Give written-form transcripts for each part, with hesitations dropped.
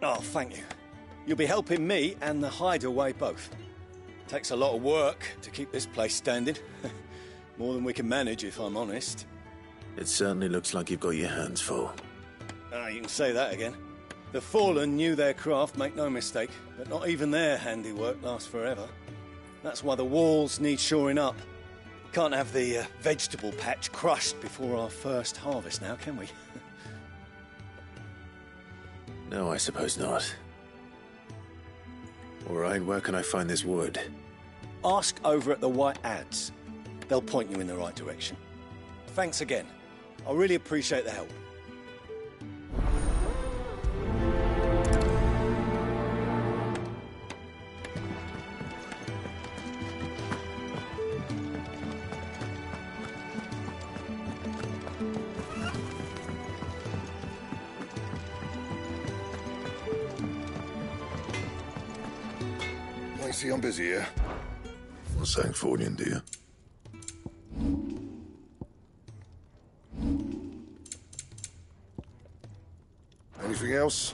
Oh, thank you. You'll be helping me and the Hideaway both. Takes a lot of work to keep this place standing. More than we can manage, if I'm honest. It certainly looks like you've got your hands full. You can say that again. The Fallen knew their craft, make no mistake, but not even their handiwork lasts forever. That's why the walls need shoring up. Can't have the vegetable patch crushed before our first harvest now, can we? No, I suppose not. All right, where can I find this wood? Ask over at the White Ads. They'll point you in the right direction. Thanks again. I really appreciate the help. I see I'm busy here. What's saying for you, dear? Anything else?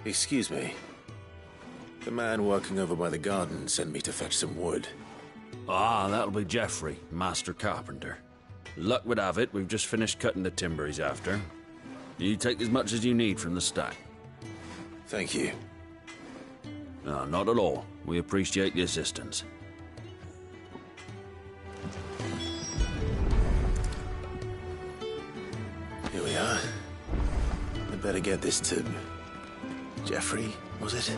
Excuse me. The man working over by the garden sent me to fetch some wood. Ah, that'll be Geoffrey, master carpenter. Luck would have it, we've just finished cutting the timber he's after. You take as much as you need from the stack. Thank you. No, not at all. We appreciate the assistance. Here we are. I'd better get this to... Geoffrey, was it?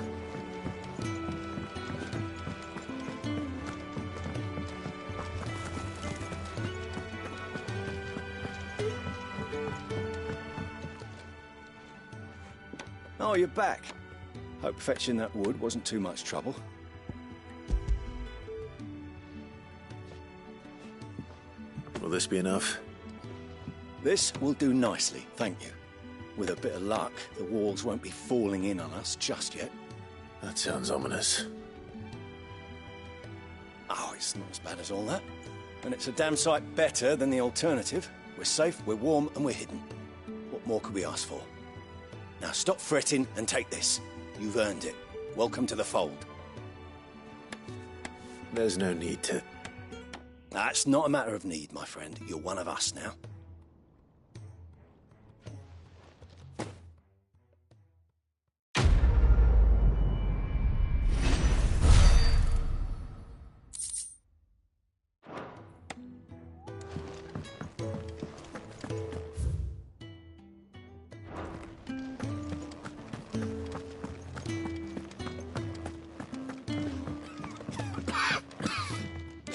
Oh, you're back. Hope fetching that wood wasn't too much trouble. Will this be enough? This will do nicely, thank you. With a bit of luck, the walls won't be falling in on us just yet. That sounds ominous. Oh, it's not as bad as all that. And it's a damn sight better than the alternative. We're safe, we're warm, and we're hidden. What more could we ask for? Now stop fretting and take this. You've earned it. Welcome to the fold. There's no need to... That's not a matter of need, my friend. You're one of us now.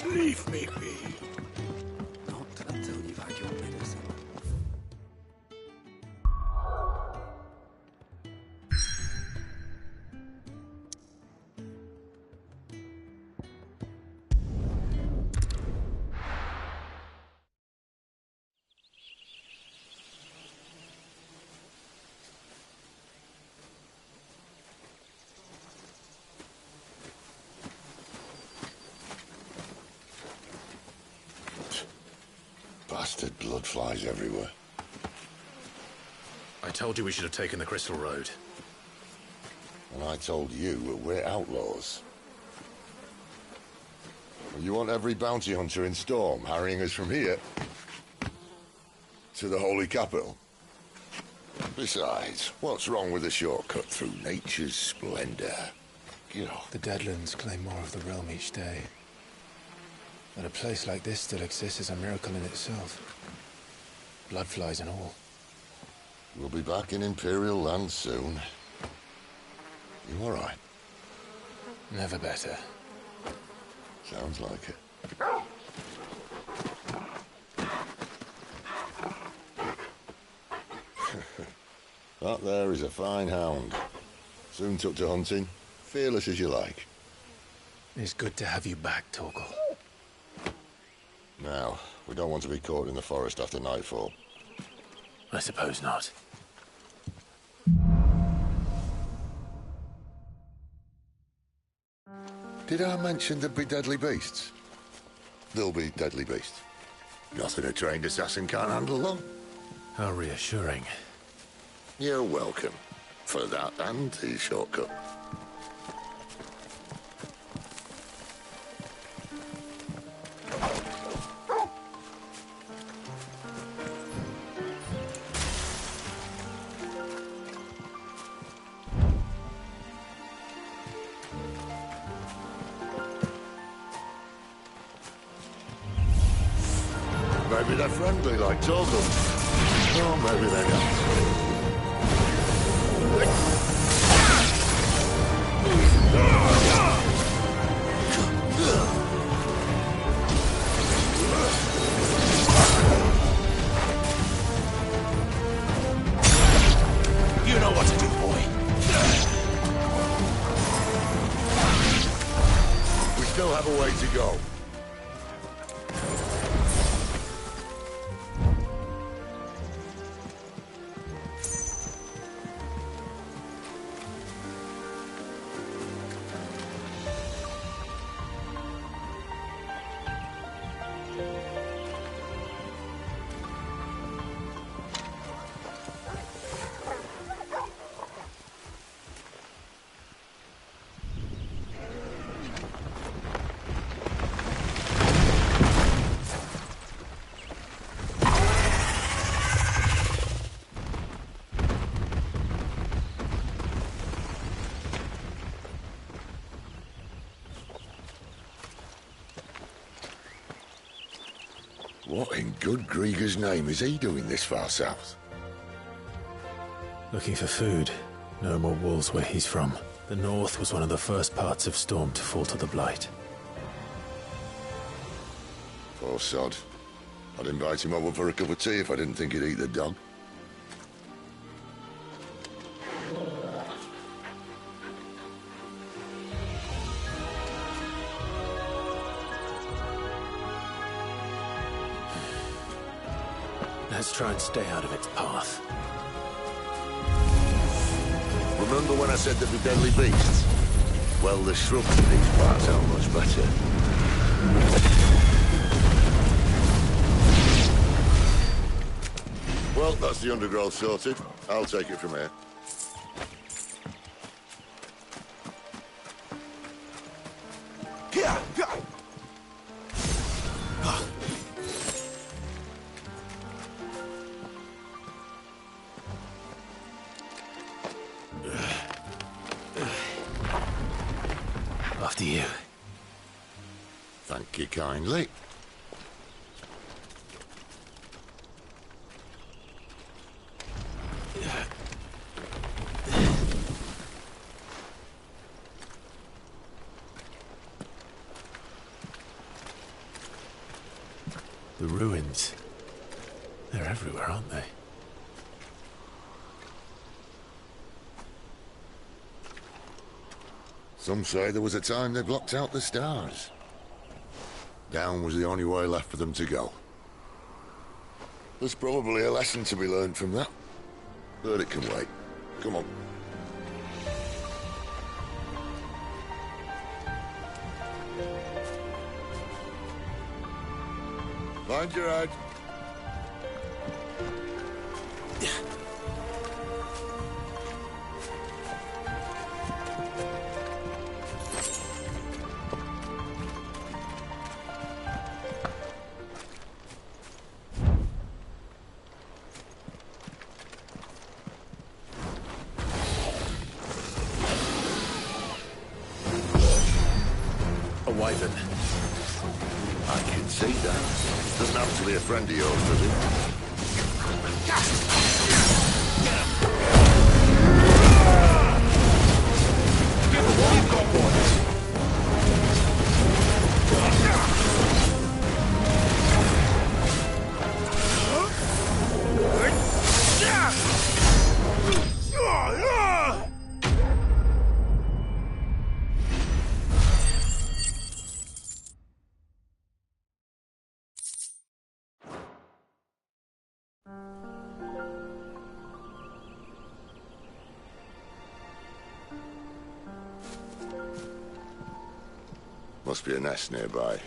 Leave me be. Not until you've had your medicine. Bastard blood flies everywhere. I told you we should have taken the Crystal Road. And I told you that we're outlaws. You want every bounty hunter in Storm harrying us from here to the Holy Capital? Besides, what's wrong with a shortcut through nature's splendor? you know. The Deadlands claim more of the realm each day. But a place like this still exists is a miracle in itself. Bloodflies and all. We'll be back in Imperial land soon. You alright? Never better. Sounds like it. That there is a fine hound. Soon took to hunting. Fearless as you like. It's good to have you back, Torgal. Now, we don't want to be caught in the forest after nightfall. I suppose not. Did I mention there'd be deadly beasts? There'll be deadly beasts. Nothing a trained assassin can't handle, though. How reassuring. You're welcome. For that and the shortcut. Maybe they're friendly like Torgal. Or maybe they don't. You know what to do, boy. We still have a way to go. What in good Grieger's name is he doing this far south? Looking for food. No more wolves where he's from. The north was one of the first parts of Storm to fall to the Blight. Poor sod. I'd invite him over for a cup of tea if I didn't think he'd eat the dog. Let's try and stay out of its path. Remember when I said there'd be deadly beasts? Well, the shrubs in these parts are much better. Well, that's the undergrowth sorted. I'll take it from here. After you. Thank you kindly. The ruins. They're everywhere, aren't they? Some say there was a time they blocked out the stars. Down was the only way left for them to go. There's probably a lesson to be learned from that. But it can wait. Come on. Find your head. I can see that. Doesn't have to be a friend of yours, does it? Must be a nest nearby.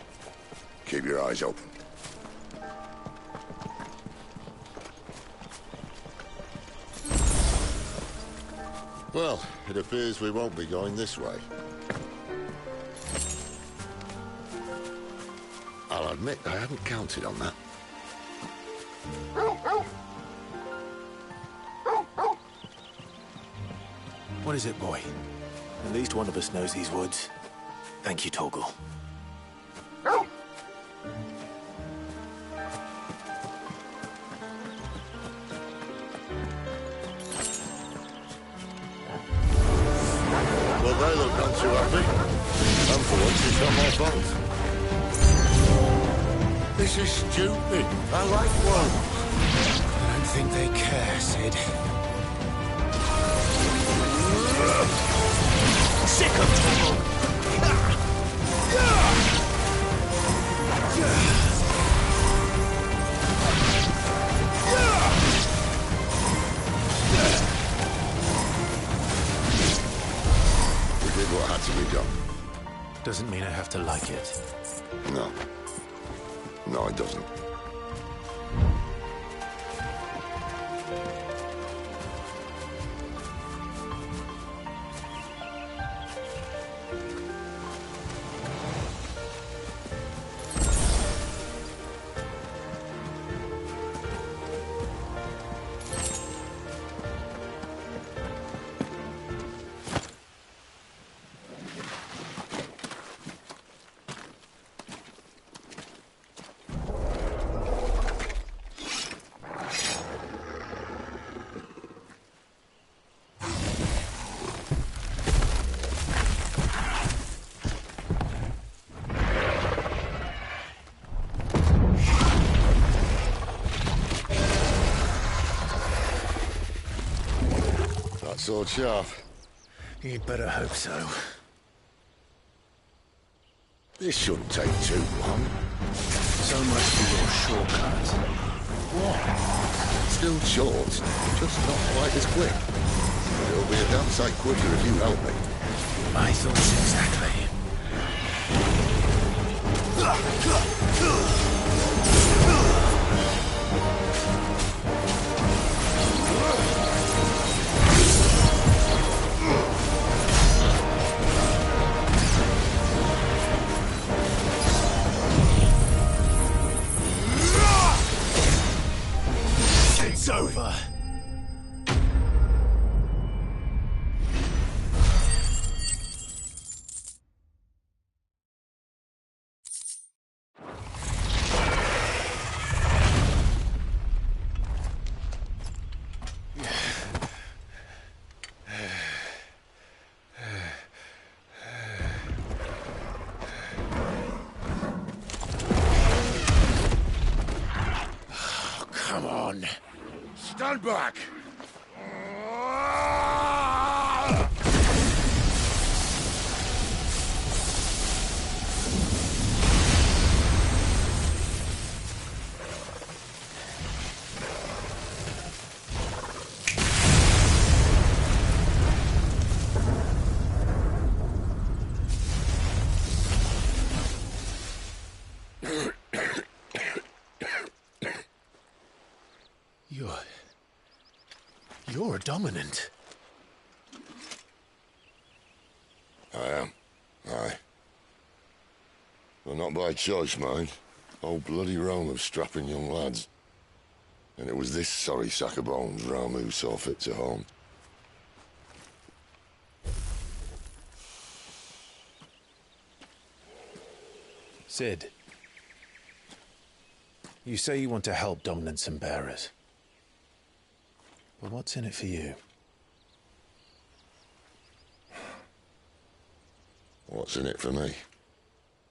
Keep your eyes open. Well, it appears we won't be going this way. I'll admit I hadn't counted on that. What is it, boy? At least one of us knows these woods. Thank you, Torgal. Well, they look not too happy. And for once, it's not my fault. This is stupid. I like one. I don't think they care, Sid. Sick of trouble! We did what had to be done. Doesn't mean I have to like it. No. No, it doesn't. Sword sharp. You'd better hope so. This shouldn't take too long. So much for your shortcut. What? Still short, just not quite as quick. But it'll be a damn sight quicker if you help me. My thoughts exactly. It's over. Come on. Stand back! You're a dominant. I am. Aye. Well, not by choice, mind. Whole bloody realm of strapping young lads. And it was this sorry sack of bones Ramu saw fit to home. Sid, you say you want to help dominants and bearers. But what's in it for you? What's in it for me?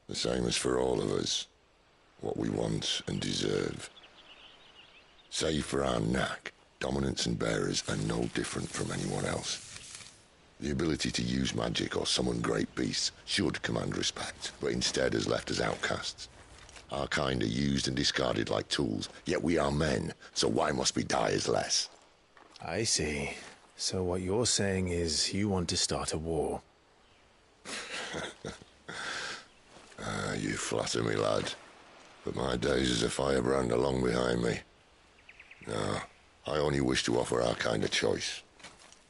The same as for all of us. What we want and deserve. Save for our knack, dominants and bearers are no different from anyone else. The ability to use magic or summon great beasts should command respect, but instead has left us outcasts. Our kind are used and discarded like tools, yet we are men, so why must we die as less? I see. So what you're saying is you want to start a war. You flatter me, lad. But my days as a firebrand are long behind me. No, I only wish to offer our kind a choice.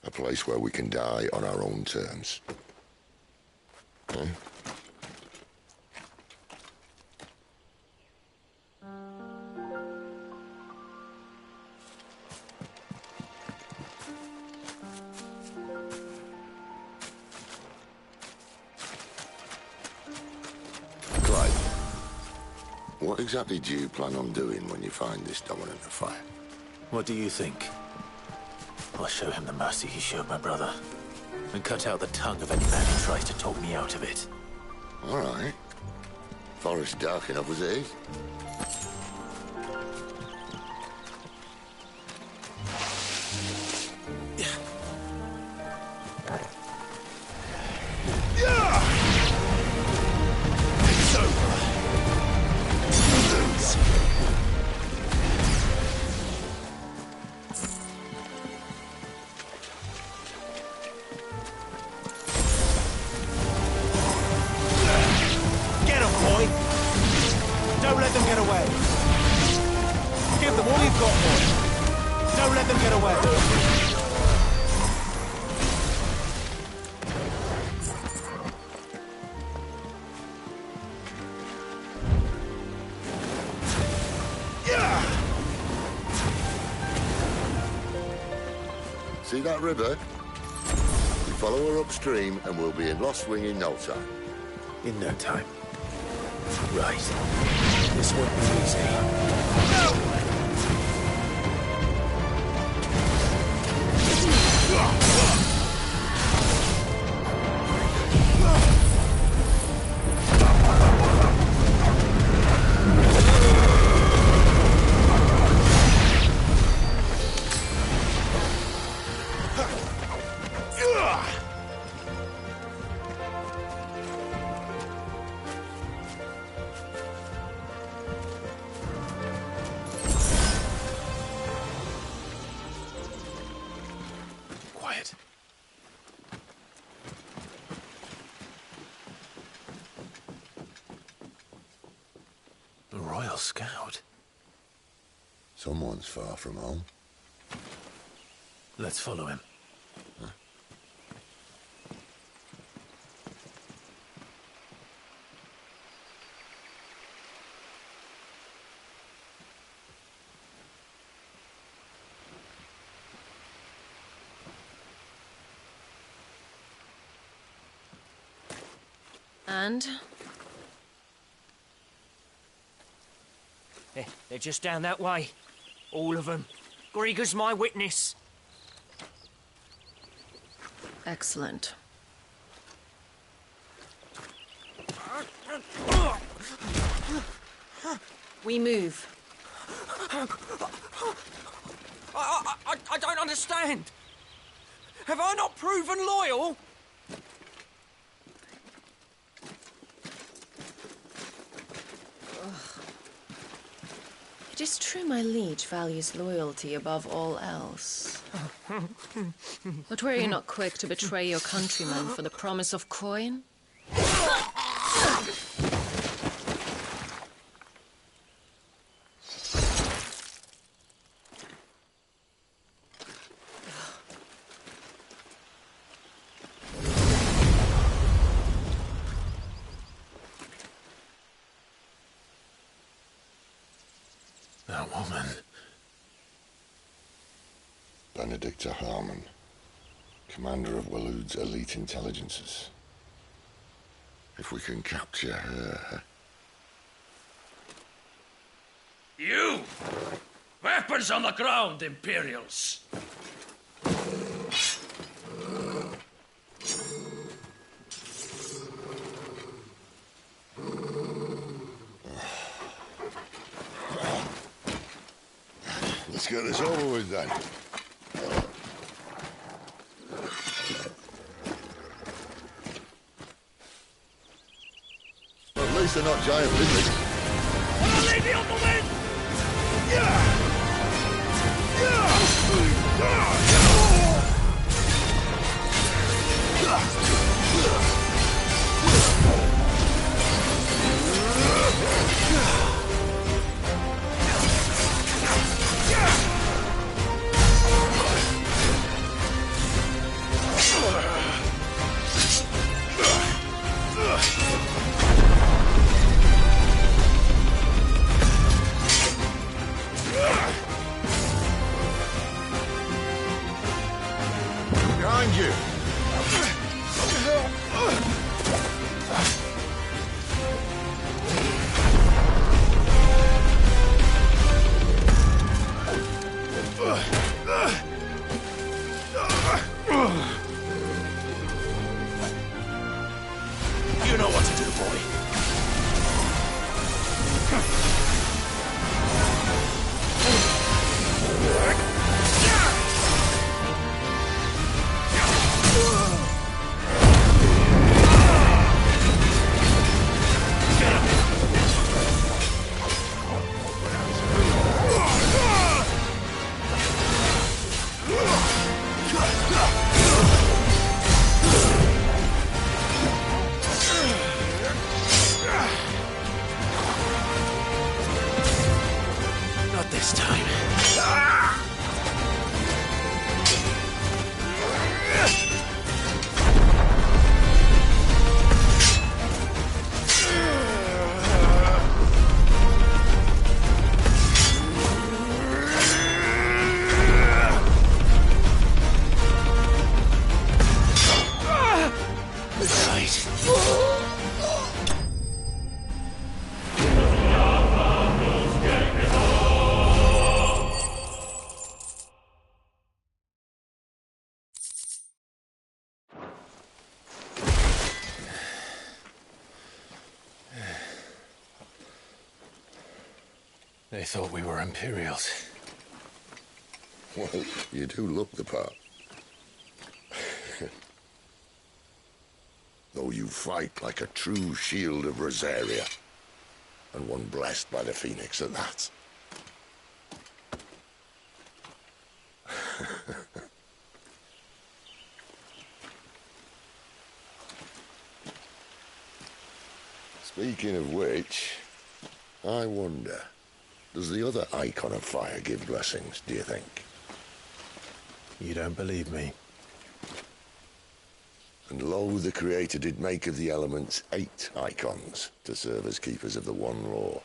A place where we can die on our own terms. Hmm? What exactly do you plan on doing when you find this dominant of fire? What do you think? I'll show him the mercy he showed my brother, and cut out the tongue of any man who tries to talk me out of it. All right. Forest dark enough as it is. It's over. Lose. Get him, boy. Don't let them get away. Give them all you've got, boy. Don't let them get away. See that river? We follow her upstream and we'll be in Lost Wing in no time. In no time. Right. This won't be easy. Quiet. The Royal Scout. Someone's far from home. Let's follow him. And? They're just down that way. All of them. Grieger's my witness. Excellent. We move. I don't understand. Have I not proven loyal? It is true my liege values loyalty above all else. But were you not quick to betray your countrymen for the promise of coin? That woman. Benedicta Harmon, commander of Waloed's elite intelligences. If we can capture her, weapons on the ground, Imperials! Let's get this over with then. At least they're not giant lizards. I'll leave you on the wind! Behind you! You know what to do, boy. Not this time. They thought we were Imperials. Well, you do look the part. Though you fight like a true shield of Rosaria. And one blessed by the Phoenix at that. Speaking of which, I wonder, does the other icon of fire give blessings, do you think? You don't believe me? And lo, the Creator did make of the elements 8 icons to serve as keepers of the one law.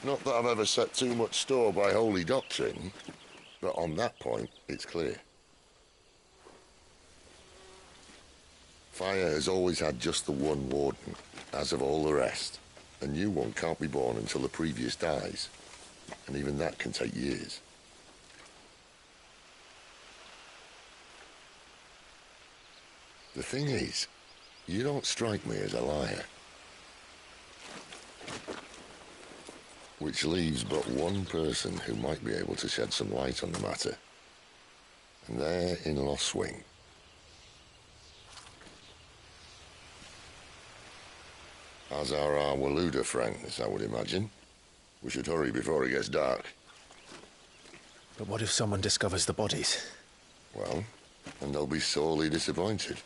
Not that I've ever set too much store by holy doctrine, but on that point, it's clear. Fire has always had just the one warden, as of all the rest. A new one can't be born until the previous dies, and even that can take years. The thing is, you don't strike me as a liar. Which leaves but one person who might be able to shed some light on the matter. And they're in Lost Swing. As are our Waluda friends, I would imagine. We should hurry before it gets dark. But what if someone discovers the bodies? Well, and they'll be sorely disappointed.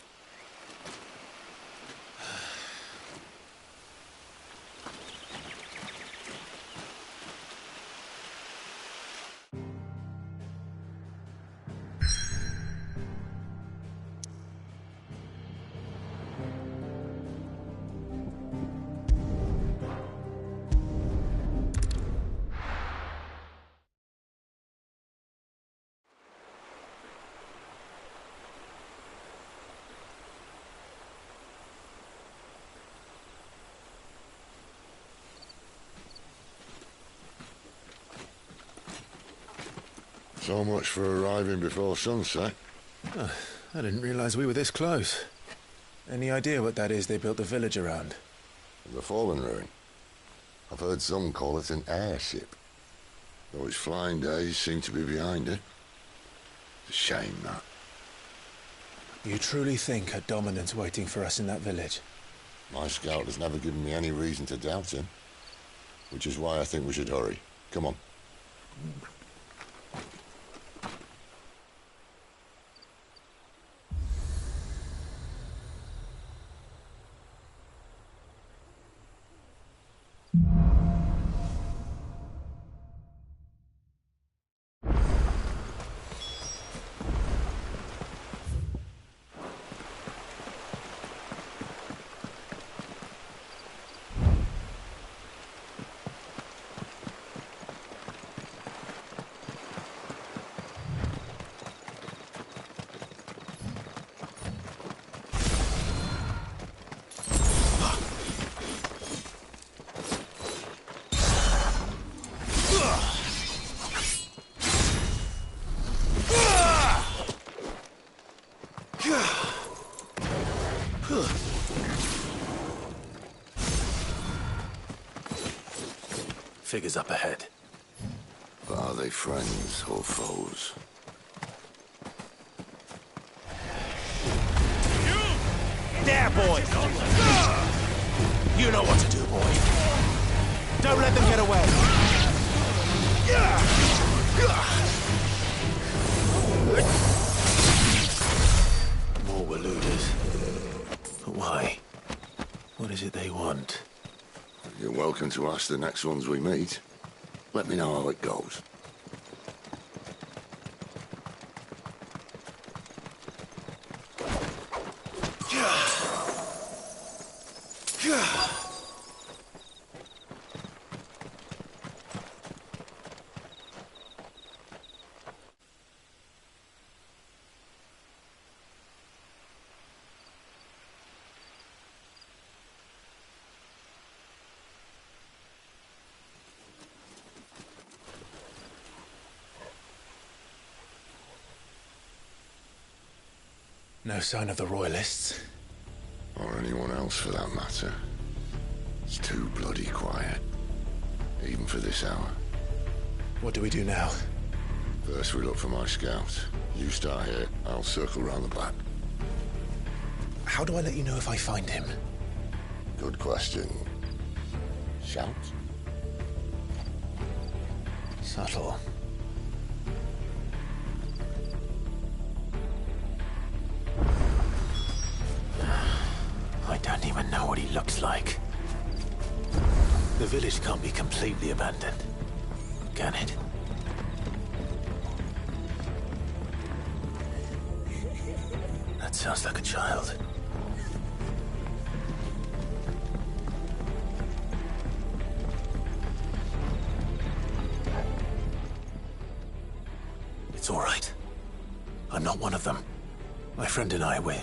So much for arriving before sunset. Oh, I didn't realize we were this close. Any idea what that is they built the village around? The fallen ruin. I've heard some call it an airship. Though its flying days seem to be behind it. It's a shame, that. You truly think a dominant's waiting for us in that village? My scout has never given me any reason to doubt him. Which is why I think we should hurry. Come on. Figures up ahead. Are they friends or foes? There, boy! You know what to do, boy. Don't let them get away. More Waluders. But why? What is it they want? You're welcome to ask the next ones we meet. Let me know how it goes. No sign of the Royalists. Or anyone else for that matter. It's too bloody quiet. Even for this hour. What do we do now? First we look for my scout. You start here, I'll circle round the back. How do I let you know if I find him? Good question. Shout? Subtle. I don't even know what he looks like. The village can't be completely abandoned, can it? That sounds like a child. It's all right. I'm not one of them. My friend and I, we're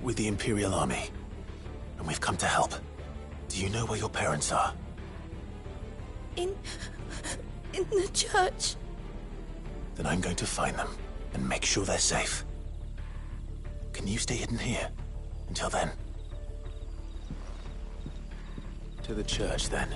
with the Imperial Army, and we've come to help. Do you know where your parents are? In the church. Then I'm going to find them and make sure they're safe. Can you stay hidden here until then? To the church, then.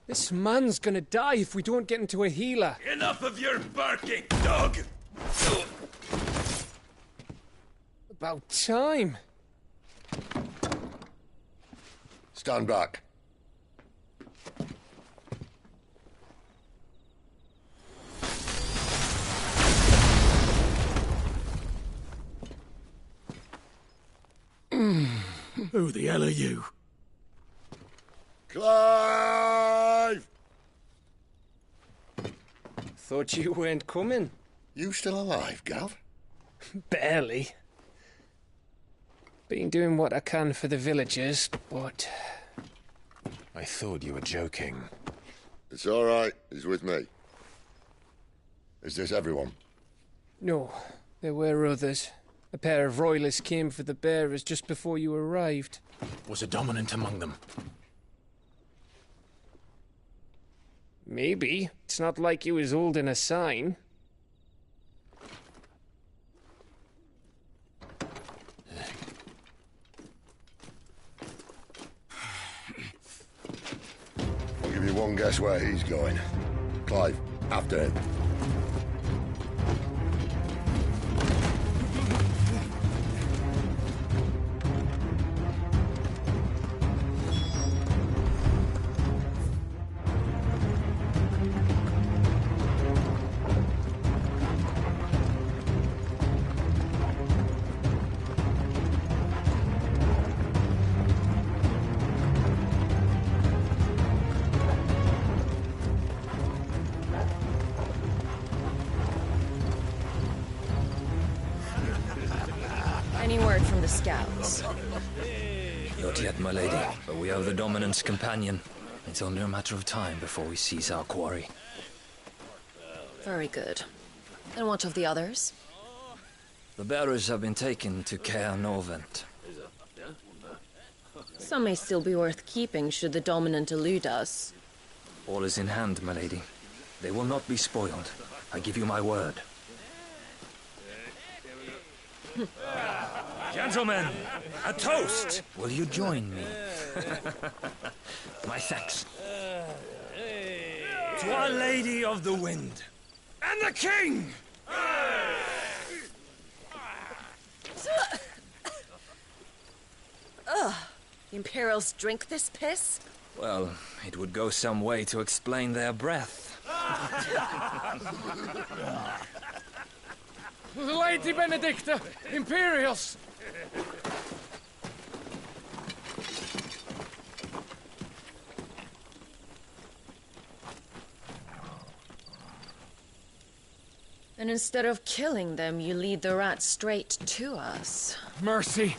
This man's gonna die if we don't get into a healer. Enough of your barking, dog! About time. Stand back. Who the hell are you? Clive! Thought you weren't coming. You still alive, Gav? Barely. Been doing what I can for the villagers, but... I thought you were joking. It's all right. He's with me. Is this everyone? No, there were others. A pair of royalists came for the bearers just before you arrived. Was a dominant among them? Maybe. It's not like he was holding a sign. I'll give you one guess where he's going. Clive, after him. Any word from the scouts? Not yet, my lady, but we have the dominant's companion. It's only a matter of time before we seize our quarry. Very good. And what of the others? The bearers have been taken to Caer Norvent. Some may still be worth keeping should the dominant elude us. All is in hand, my lady. They will not be spoiled. I give you my word. Gentlemen, a toast! Will you join me? My thanks. To Our Lady of the Wind. And the King! Ugh. The Imperials drink this piss? Well, it would go some way to explain their breath. Lady Benedicta! Imperials! And instead of killing them, you lead the rats straight to us. Mercy!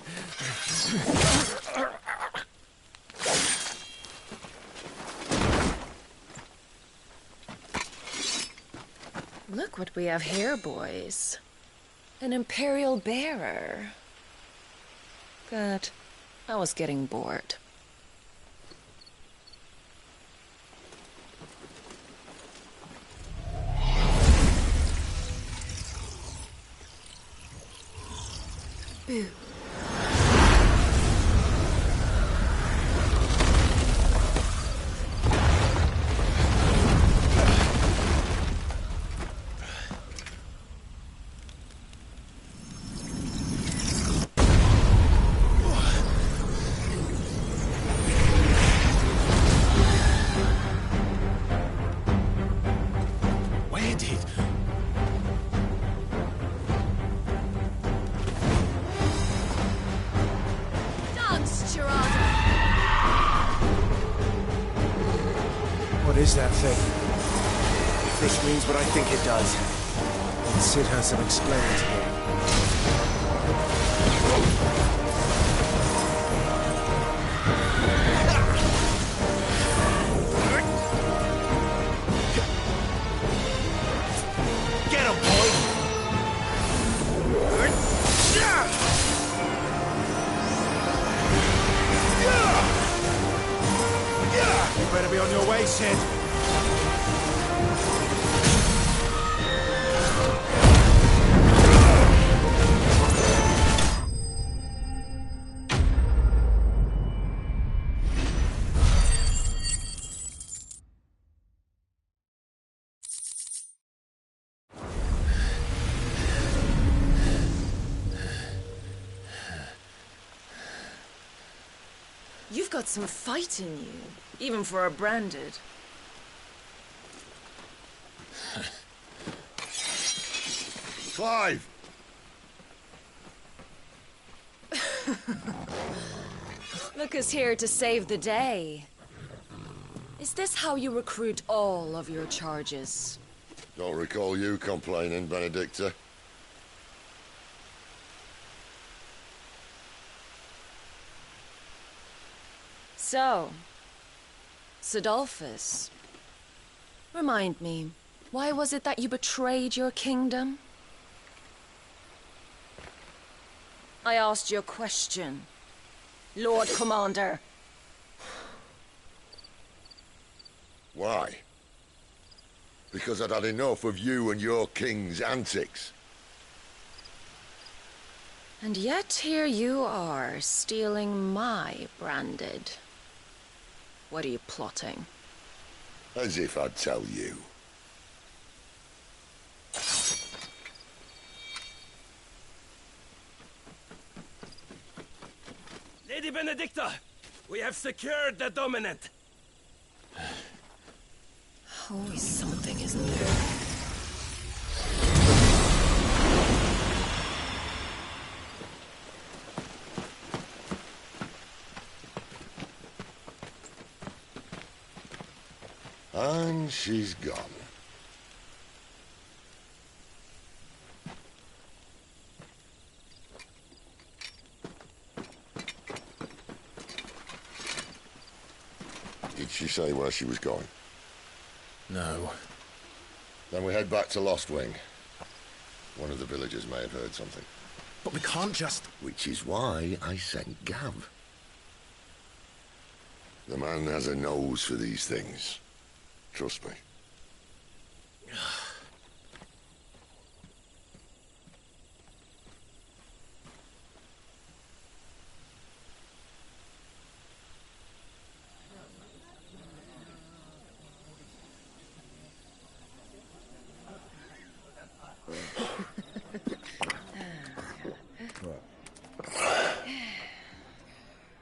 Look what we have here, boys. An Imperial bearer. Good. I was getting bored. Boo. Where did... What is that thing? If this means what I think it does, then Sid has some explaining to do. Get him, boy! You better be on your way, Sid. You've got some fight in you, even for a branded. Clive! Look who's here to save the day. Is this how you recruit all of your charges? Don't recall you complaining, Benedicta. So, Sidolphus, remind me, why was it that you betrayed your kingdom? I asked you a question, Lord Commander. Why? Because I'd had enough of you and your king's antics. And yet here you are, stealing my branded. What are you plotting? As if I'd tell you. Lady Benedicta, we have secured the dominant. Always something, isn't there? And she's gone. Did she say where she was going? No. Then we head back to Lost Wing. One of the villagers may have heard something. But we can't just... Which is why I sent Gav. The man has a nose for these things. Trust me.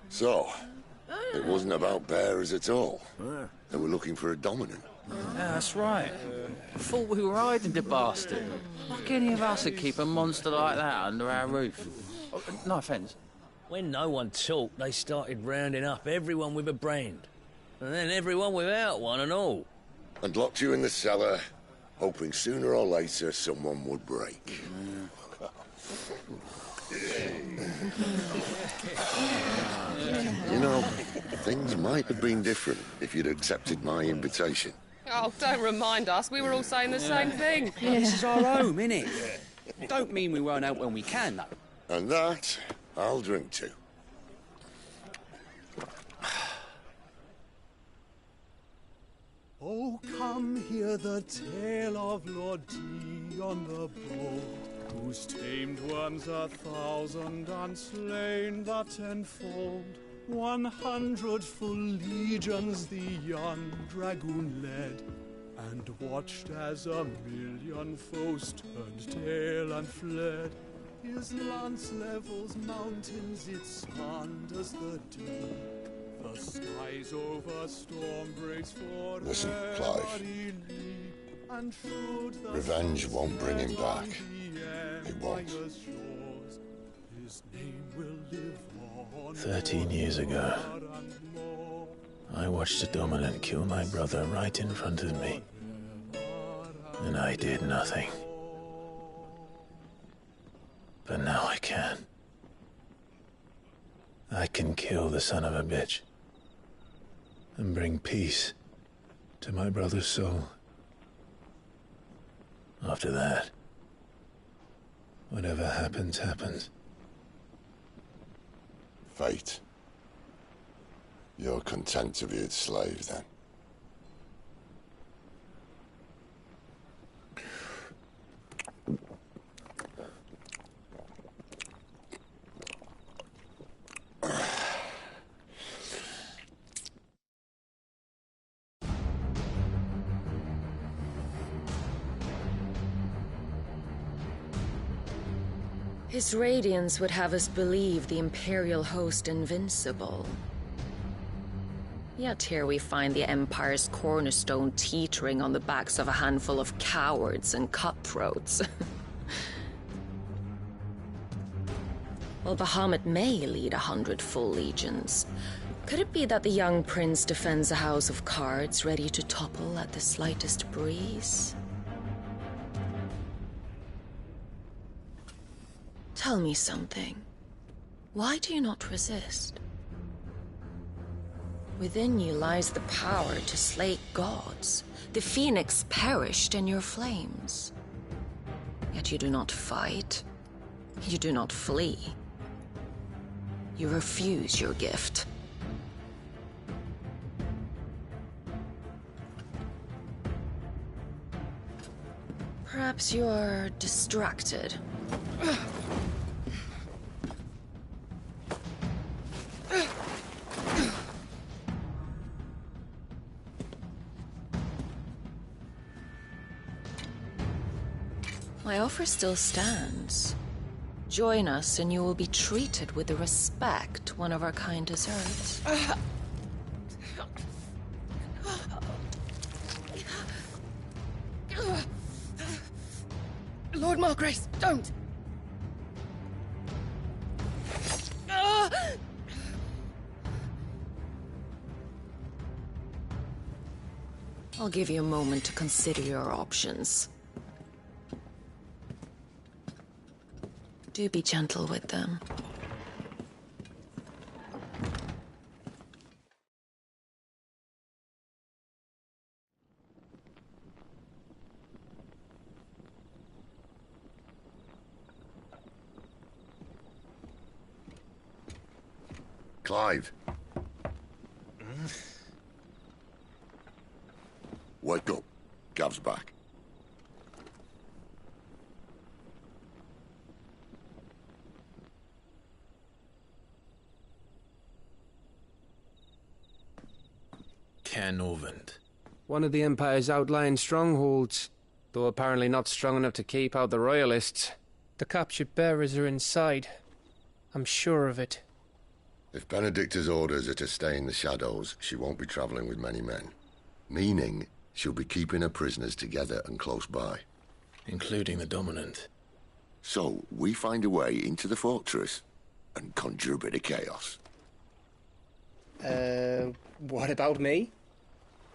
So, it wasn't about bearers at all. They were looking for a dominant. Yeah, that's right. I thought we were hiding the bastard. Like any of us would keep a monster like that under our roof. Oh, no offence. When no one talked, they started rounding up everyone with a brand. And then everyone without one and all. And locked you in the cellar, hoping sooner or later someone would break. You know, things might have been different if you'd accepted my invitation. Oh, don't remind us. We were all saying the same thing. This is our home, innit? Don't mean we won't out when we can, though. And that, I'll drink to. Oh, come hear the tale of Lord T on the boat, whose tamed worms 1,000 and slain the tenfold. 100 full legions the young dragoon led, and watched as 1,000,000 foes turned tail and fled. His lance levels mountains, it slanders the deep. The skies over storm breaks for Listen, Clive. Revenge won't bring him back. It won't. 13 years ago, I watched a dominant kill my brother right in front of me. And I did nothing. But now I can. I can kill the son of a bitch. And bring peace to my brother's soul. After that, whatever happens, happens. Fate. You're content to be its slave, then? His radiance would have us believe the Imperial host invincible. Yet here we find the Empire's cornerstone teetering on the backs of a handful of cowards and cutthroats. Well, Bahamut may lead 100 full legions. Could it be that the young prince defends a house of cards ready to topple at the slightest breeze? Tell me something. Why do you not resist? Within you lies the power to slay gods. The phoenix perished in your flames. Yet you do not fight. You do not flee. You refuse your gift. Perhaps you are distracted. My offer still stands. Join us and you will be treated with the respect one of our kind deserves. Lord Margrace, don't! I'll give you a moment to consider your options. Do be gentle with them. Clive. Wake up. Gav's back. Norvend. One of the Empire's outlying strongholds, though apparently not strong enough to keep out the Royalists. The captured bearers are inside. I'm sure of it. If Benedicta's orders are to stay in the shadows, she won't be travelling with many men. Meaning, she'll be keeping her prisoners together and close by. Including the Dominant. So, we find a way into the fortress and conjure a bit of chaos. What about me?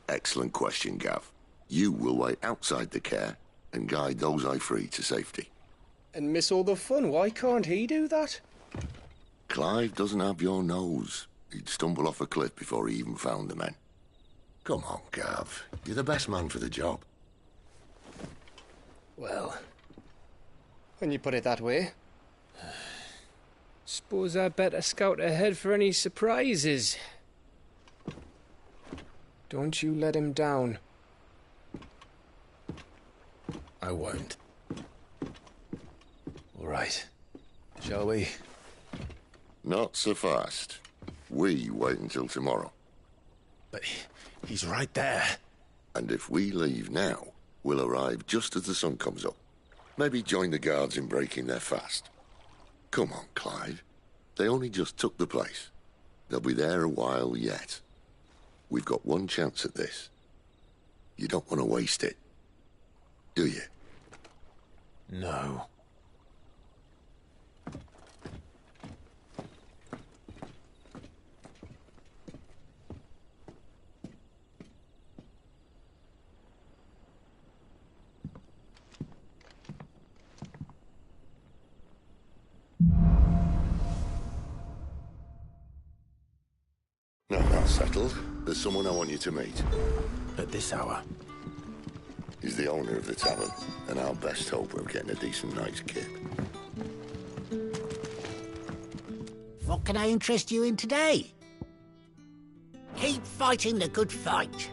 Excellent question, Gav. You will wait outside the care and guide those I free to safety. And miss all the fun. Why can't he do that? Clive doesn't have your nose. He'd stumble off a cliff before he even found the men. Come on, Gav. You're the best man for the job. Well, when you put it that way. Suppose I'd better scout ahead for any surprises. Don't you let him down. I won't. All right. Shall we? Not so fast. We wait until tomorrow. But he's right there. And if we leave now, we'll arrive just as the sun comes up. Maybe join the guards in breaking their fast. Come on, Clive. They only just took the place. They'll be there a while yet. We've got one chance at this. You don't want to waste it, do you? No. Now that's settled. There's someone I want you to meet. At this hour? He's the owner of the tavern, and our best hope of getting a decent night's kip. What can I interest you in today? Keep fighting the good fight.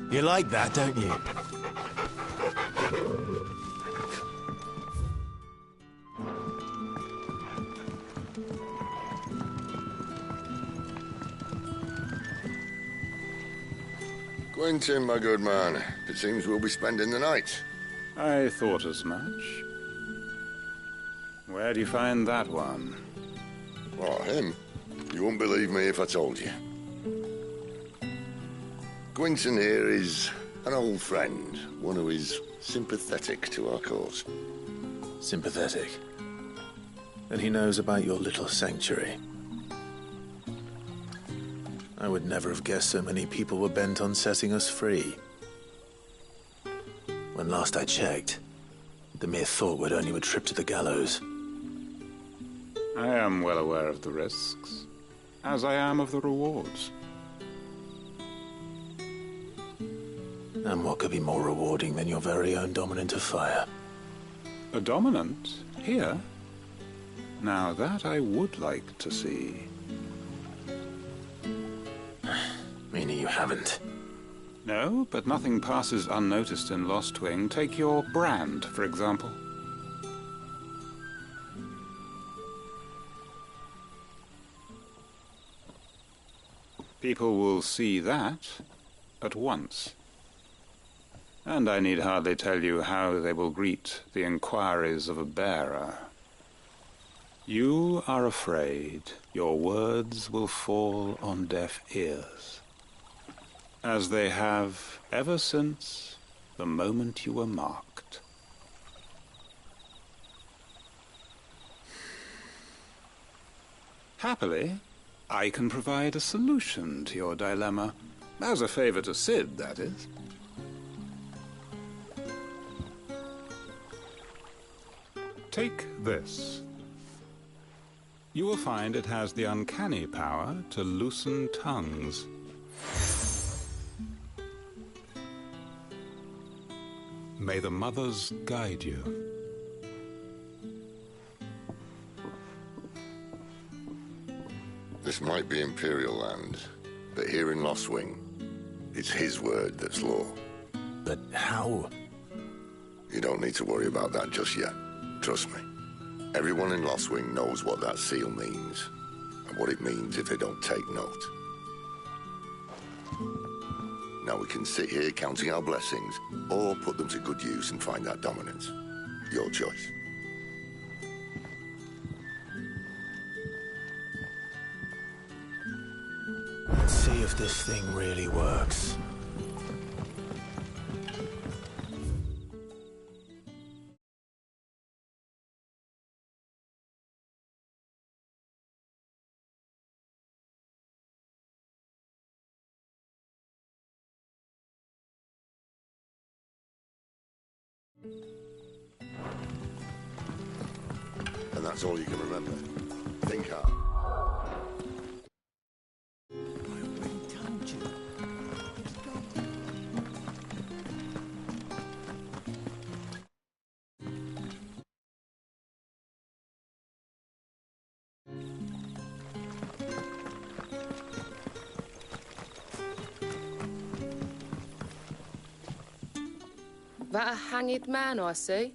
You like that, don't you? Quentin, my good man. It seems we'll be spending the night. I thought as much. Where do you find that one? Oh, him? You wouldn't believe me if I told you. Gwynson here is an old friend, one who is sympathetic to our cause. Sympathetic? And he knows about your little sanctuary. I would never have guessed so many people were bent on setting us free. When last I checked, the mere thought would earn you a trip to the gallows. I am well aware of the risks, as I am of the rewards. And what could be more rewarding than your very own dominant of fire? A dominant? Here? Now that I would like to see. Meaning you haven't? No, but nothing passes unnoticed in Lostwing. Take your brand, for example. People will see that at once. And I need hardly tell you how they will greet the inquiries of a bearer. You are afraid your words will fall on deaf ears, as they have ever since the moment you were marked. Happily, I can provide a solution to your dilemma, as a favor to Sid, that is. Take this. You will find it has the uncanny power to loosen tongues. May the mothers guide you. This might be Imperial land, but here in Lostwing, it's his word that's law. But how? You don't need to worry about that just yet. Trust me. Everyone in Lostwing knows what that seal means, and what it means if they don't take note. Now we can sit here counting our blessings, or put them to good use and find that dominance. Your choice. Let's see if this thing really works. And that's all you can remember. Think hard. That a hanged man I see?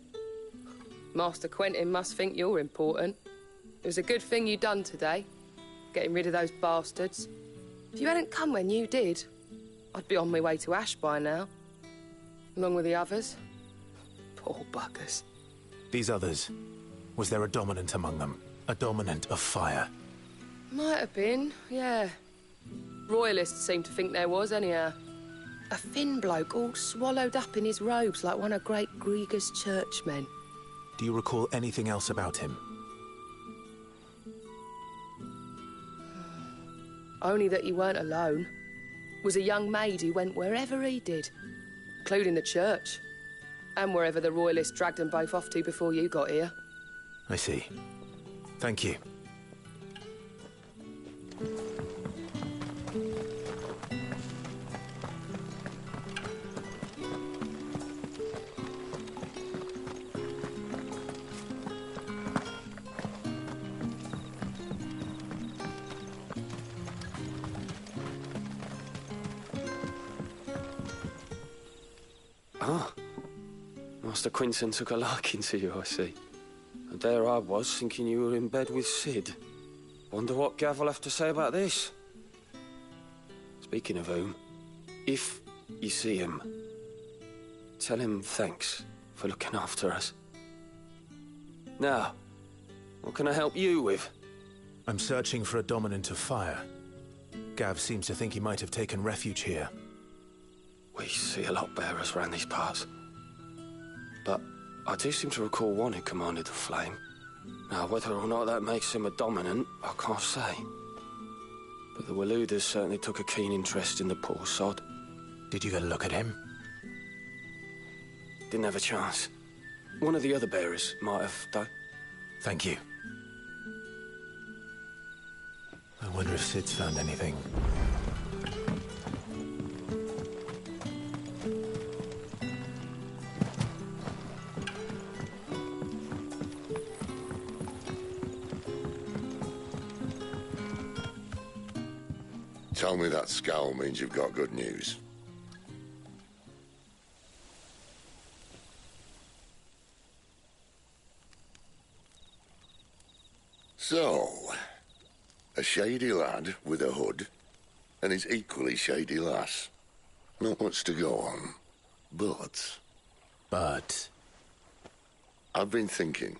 Master Quentin must think you're important. It was a good thing you done today, getting rid of those bastards. If you hadn't come when you did, I'd be on my way to Ash by now, along with the others. Poor buggers. These others, was there a dominant among them? A dominant of fire? Might have been, yeah. Royalists seem to think there was, anyhow. A thin bloke all swallowed up in his robes like one of Great Grieger's churchmen. Do you recall anything else about him? Only that he weren't alone. Was a young maid who went wherever he did, including the church, and wherever the Royalists dragged them both off to before you got here. I see. Thank you. Ah, Master Quinton took a liking to you, I see. And there I was, thinking you were in bed with Sid. Wonder what Gav will have to say about this. Speaking of whom, if you see him, tell him thanks for looking after us. Now, what can I help you with? I'm searching for a dominant of fire. Gav seems to think he might have taken refuge here. We see a lot bearers around these parts. But I do seem to recall one who commanded the flame. Now, whether or not that makes him a dominant, I can't say. But the Waluders certainly took a keen interest in the poor sod. Did you get a look at him? Didn't have a chance. One of the other bearers might have, though. Thank you. I wonder if Sid's found anything. Tell me that scowl means you've got good news. So, a shady lad with a hood, and his equally shady lass. Not much to go on, but... I've been thinking,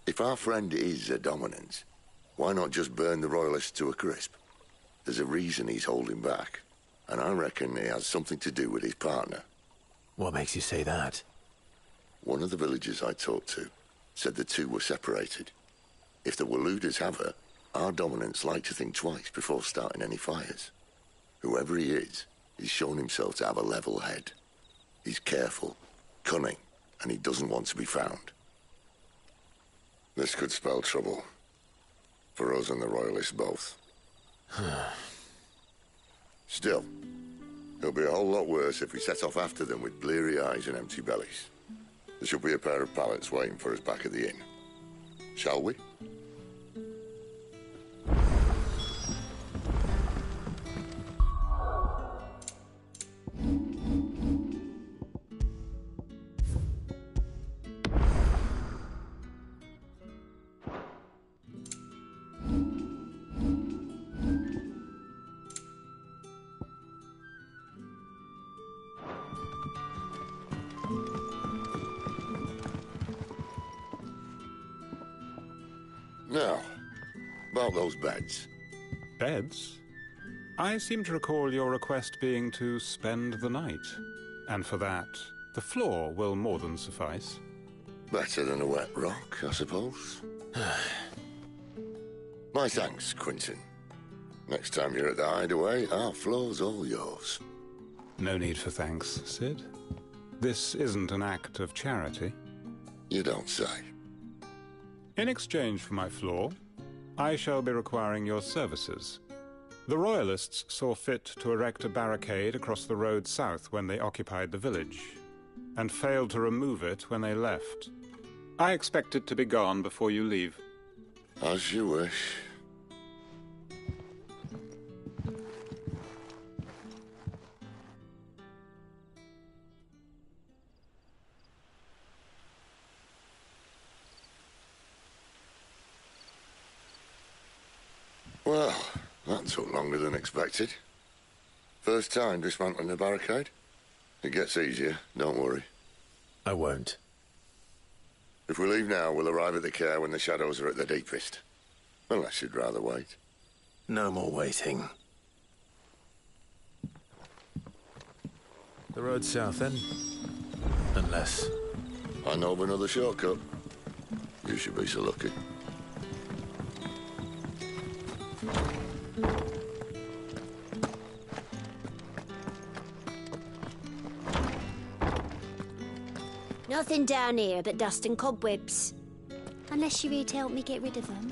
if our friend is a dominant, why not just burn the Royalists to a crisp? There's a reason he's holding back, and I reckon it has something to do with his partner. What makes you say that? One of the villagers I talked to said the two were separated. If the Waluders have her, our dominants like to think twice before starting any fires. Whoever he is, he's shown himself to have a level head. He's careful, cunning, and he doesn't want to be found. This could spell trouble. For us and the Royalists both. Still, it'll be a whole lot worse if we set off after them with bleary eyes and empty bellies. There should be a pair of pallets waiting for us back at the inn. Shall we? Now, about those beds. Beds? I seem to recall your request being to spend the night. And for that, the floor will more than suffice. Better than a wet rock, I suppose. My thanks, Quinton. Next time you're at the Hideaway, our floor's all yours. No need for thanks, Sid. This isn't an act of charity. You don't say. In exchange for my floor, I shall be requiring your services. The Royalists saw fit to erect a barricade across the road south when they occupied the village, and failed to remove it when they left. I expect it to be gone before you leave. As you wish. Well, that took longer than expected. First time dismantling a barricade? It gets easier, don't worry. I won't. If we leave now, we'll arrive at the care when the shadows are at their deepest. Unless you'd rather wait. No more waiting. The road south, then? Unless... I know of another shortcut. You should be so lucky. Nothing down here but dust and cobwebs. Unless you're here to help me get rid of them.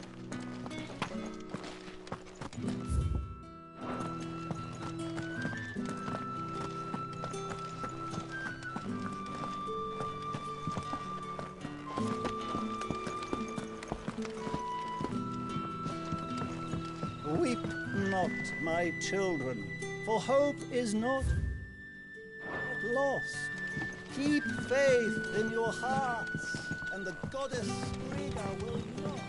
Weep not, my children, for hope is not lost. Keep faith in your hearts, and the goddess Striga will not.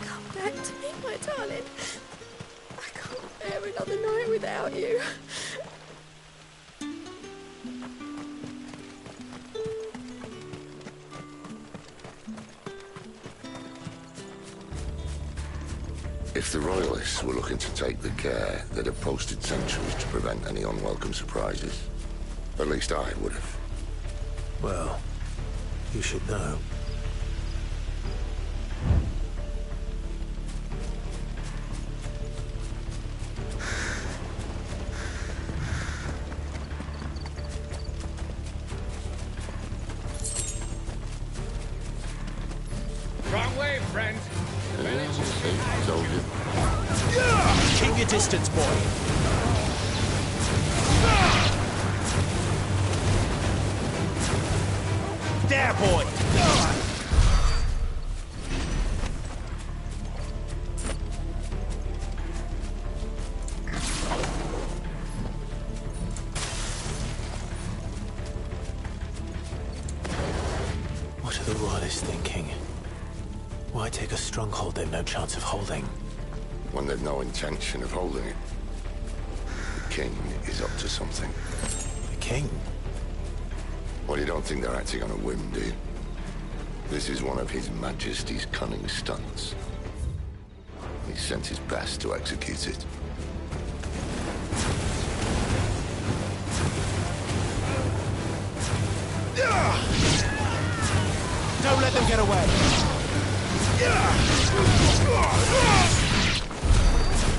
Come back to me, my darling. I can't bear another night without you. If the Royalists were looking to take the care, they'd have posted sentries to prevent any unwelcome surprises. At least I would have. Well, you should know. Wrong way, friend. The village is Keep your distance, boy. There, boy! What are the Royalists thinking? Why take a stronghold they've no chance of holding? When they've no intention of holding it. The king is up to something. The king? Well, you don't think they're acting on a whim, do you? This is one of His Majesty's cunning stunts. He's sent his best to execute it. Don't let them get away!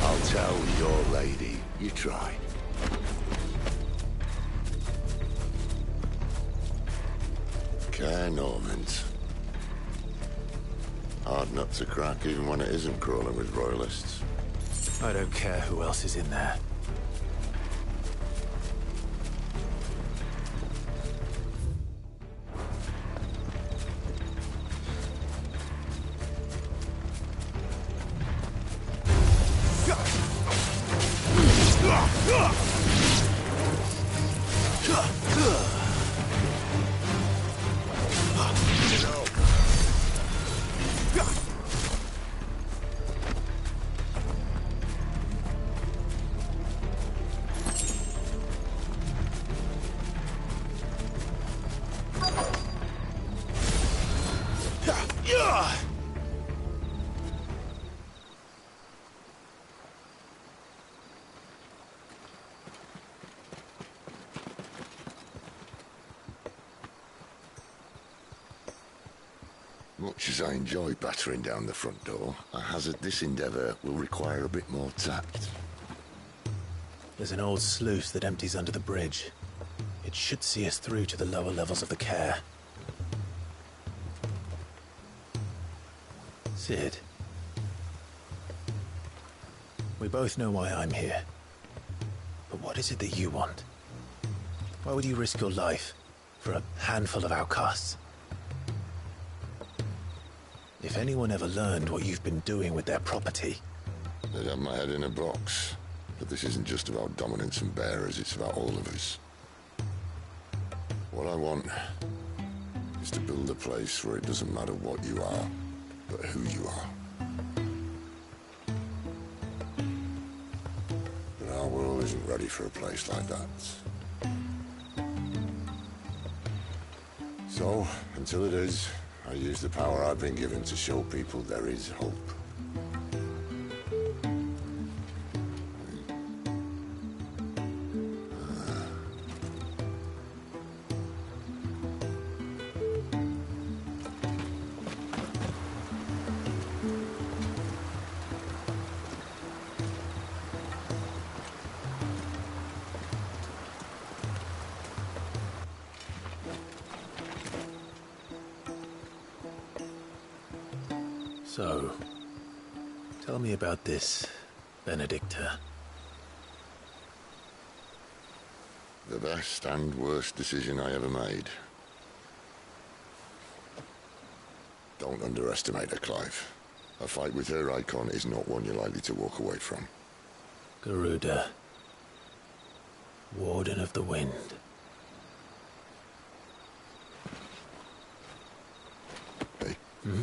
I'll tell your lady. You try. Care Normans. Hard nut to crack even when it isn't crawling with Royalists. I don't care who else is in there. Much as I enjoy battering down the front door, I hazard this endeavour will require a bit more tact. There's an old sluice that empties under the bridge. It should see us through to the lower levels of the care. Sid. We both know why I'm here. But what is it that you want? Why would you risk your life for a handful of outcasts? If anyone ever learned what you've been doing with their property... They'd have my head in a box. But this isn't just about dominance and bearers, it's about all of us. What I want is to build a place where it doesn't matter what you are, but who you are. But our world isn't ready for a place like that. So, until it is, I use the power I've been given to show people there is hope. So, tell me about this, Benedicta. The best and worst decision I ever made. Don't underestimate her, Clive. A fight with her icon is not one you're likely to walk away from. Garuda. Warden of the Wind. Hey? Hmm?